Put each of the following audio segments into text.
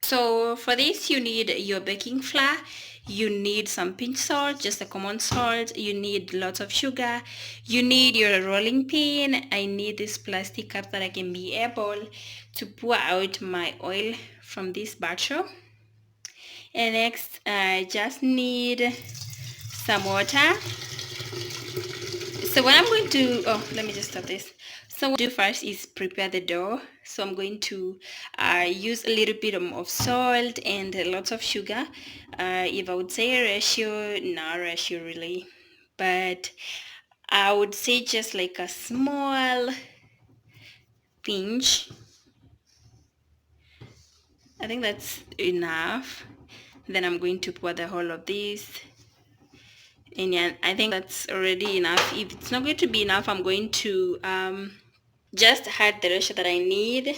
So for this, you need your baking flour, you need some pinch salt, just a common salt, you need lots of sugar, you need your rolling pin. I need this plastic cup that I can be able to pour out my oil from this batter. And next, I just need some water. So what I'm going to, let me just stop this. So what I'm going to do first is prepare the dough. So I'm going to use a little bit of salt and lots of sugar. If I would say a ratio, not a ratio really, but I would say just like a small pinch. I think that's enough. Then I'm going to pour the whole of this. And yeah, I think that's already enough. If it's not going to be enough, I'm going to just add the ratio that I need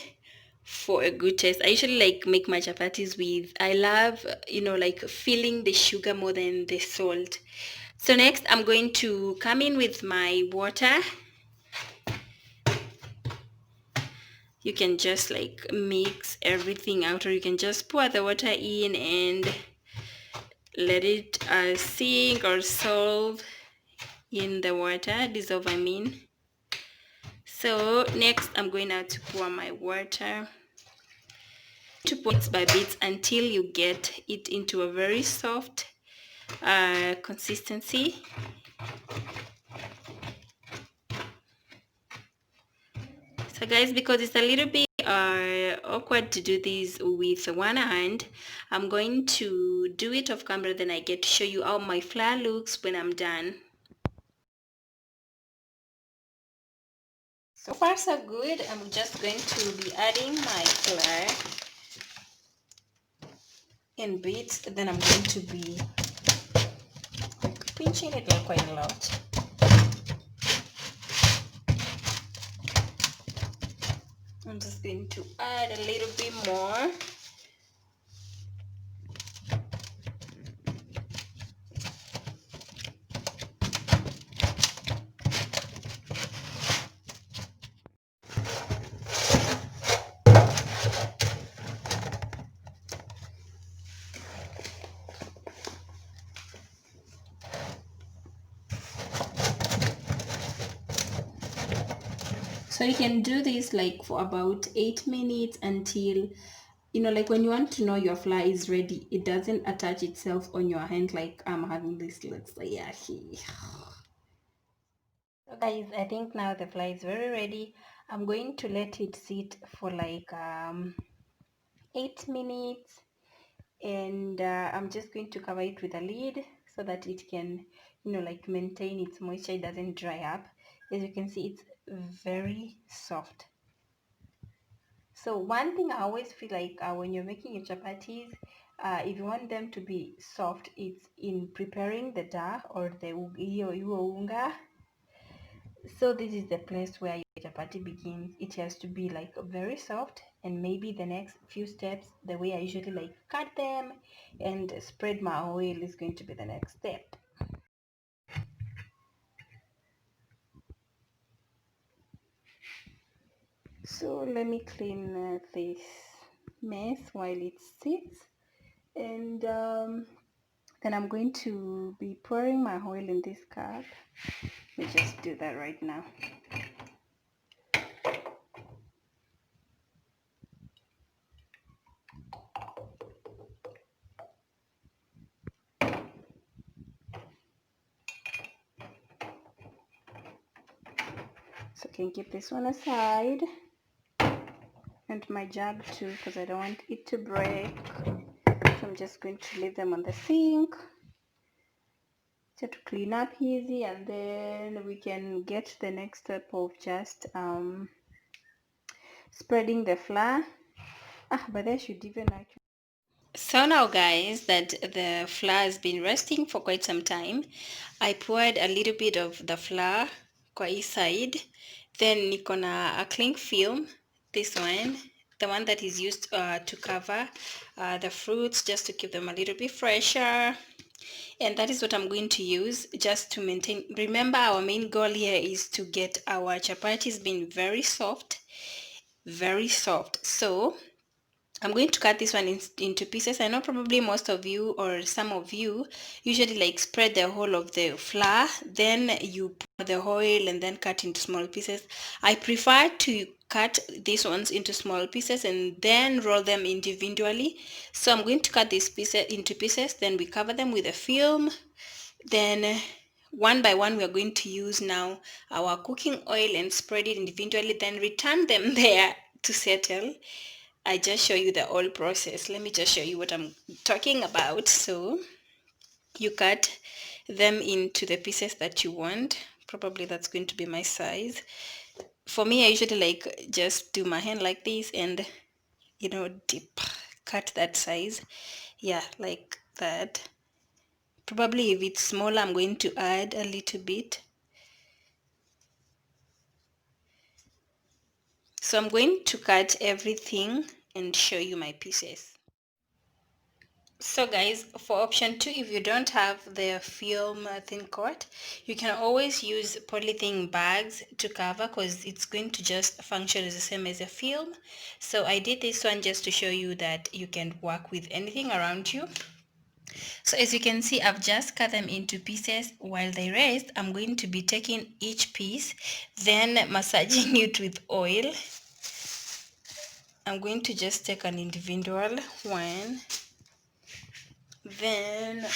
for a good taste. I usually like make my chapatis with, I love, like feeling the sugar more than the salt. So next I'm going to come in with my water. You can just like mix everything out, or you can just pour the water in and let it sink or dissolve in the water, dissolve I mean. So next I'm going now to pour my water, to pour bits by bits until you get it into a very soft consistency. So guys, because it's a little bit awkward to do this with one hand, I'm going to do it off camera, then I get to show you how my flour looks when I'm done. So far so good. I'm just going to be adding my flour in bits, then I'm going to be pinching it quite a lot. I'm just going to add a little bit more. So you can do this like for about 8 minutes until, like when you want to know your flour is ready, it doesn't attach itself on your hand like I'm having this, let's say, yeah. So guys, I think now the flour is very ready. I'm going to let it sit for like 8 minutes, and I'm just going to cover it with a lid so that it can, like maintain its moisture, it doesn't dry up. As you can see, it's very soft. So one thing I always feel like when you're making your chapatis, if you want them to be soft, it's in preparing the dough or the unga. So this is the place where your chapati begins. It has to be like very soft, and maybe the next few steps, the way I usually like cut them and spread my oil, is going to be the next step. So let me clean this mess while it sits, and then I'm going to be pouring my oil in this cup. Let me just do that right now. So I can keep this one aside, and my jug too, because I don't want it to break. So I'm just going to leave them on the sink just to clean up easy, and then we can get the next step of just spreading the flour. But I should even actually. So now guys, that the flour has been resting for quite some time, I poured a little bit of the flour kwa hii side, then niko na a cling film, this one, the one that is used to cover the fruits, just to keep them a little bit fresher. And that is what I'm going to use just to maintain. Remember, our main goal here is to get our chapatis being very soft, very soft. So I'm going to cut this one into pieces. I know probably most of you or some of you usually like spread the whole of the flour, then you pour the oil and then cut into small pieces. I prefer to cut these ones into small pieces and then roll them individually. So I'm going to cut these pieces into pieces, then we cover them with a film. Then one by one we are going to use now our cooking oil and spread it individually, then return them there to settle. I just show you the whole process. Let me just show you what I'm talking about. So you cut them into the pieces that you want. Probably that's going to be my size. For me, I usually like just do my hand like this and, dip, cut that size. Yeah, like that. Probably if it's smaller, I'm going to add a little bit. So I'm going to cut everything and show you my pieces. So guys, for option 2, if you don't have the film thin coat, you can always use polythene bags to cover, because it's going to just function as the same as a film. So I did this one just to show you that you can work with anything around you. So as you can see, I've just cut them into pieces. While the rest, I'm going to be taking each piece, then massaging it with oil. I'm going to just take an individual one. Then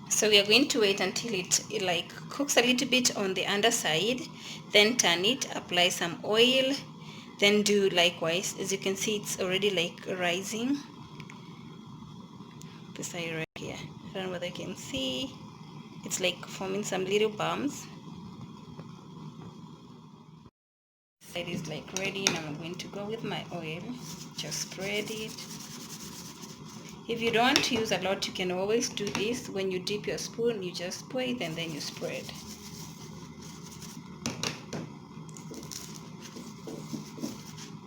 so we are going to wait until it like cooks a little bit on the underside, then turn it, apply some oil, then do likewise. As you can see, it's already like rising. This side right here, I don't know whether you can see, it's like forming some little bumps. Side is like ready. Now I'm going to go with my oil, just spread it. If you don't want to use a lot, you can always do this. When you dip your spoon, you just pour it and then you spread.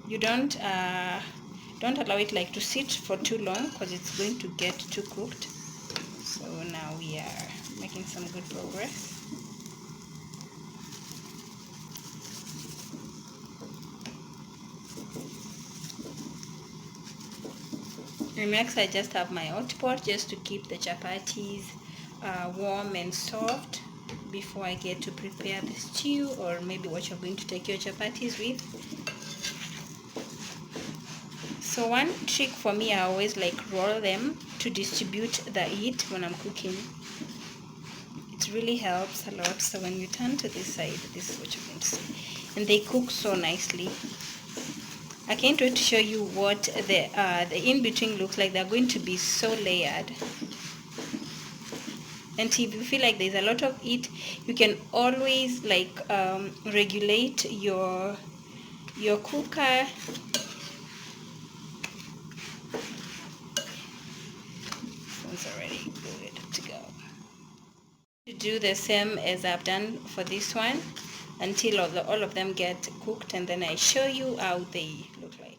You don't allow it like to sit for too long, because it's going to get too cooked. So now we are making some good progress. And next I just have my hot pot just to keep the chapatis warm and soft before I get to prepare the stew, or maybe what you're going to take your chapatis with. So one trick for me, I always like roll them to distribute the heat when I'm cooking. It really helps a lot. So when you turn to this side, this is what you're going to see, and they cook so nicely. I can't wait to show you what the in-between looks like. They're going to be so layered. And if you feel like there's a lot of heat, you can always like regulate your cooker. It's already good to go. To do the same as I've done for this one until all of them get cooked, and then I show you how they look like.